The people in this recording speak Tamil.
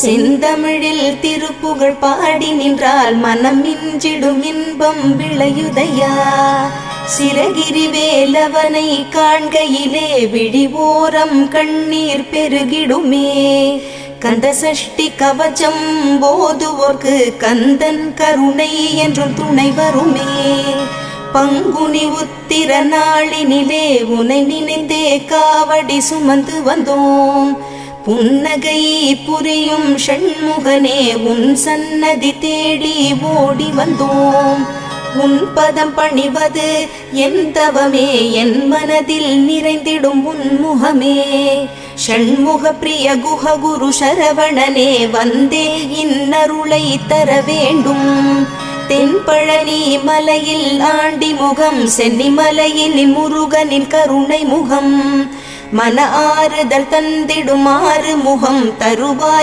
செந்தமிழில் திருப்புகழ் பாடி நின்றால் மனம் மிஞ்சிடும் இன்பம் விளையுதையா. சிறகிரி வேலவனை காண்கையிலே விழிவோரம் கண்ணீர் பெருகிடுமே. கந்த சஷ்டி கவச்சம் போதுவோர்க்கு கந்தன் கருணை என்றும் துணை வருமே. பங்குனி உத்திர நாளினிலே உனை நினைந்தே காவடி சுமந்து வந்தோம். புன்னகை புரியும் ஷண்முகனே உன் சன்னதி தேடி ஓடி வந்தோம். உன் பதம் பணிவது என் தவமே, என் மனதில் நிறைந்திடும் உன் முகமே. ஷண்முக பிரிய குஹ குரு சரவணனே வந்தே இன்னருளை தர வேண்டும். தென்பழனி மலையில் ஆண்டி முகம், சென்னி மலையில் முருகனின் கருணை முகம். மன ஆறுதல் தந்திடும் ஆறு முகம் தருவாய்.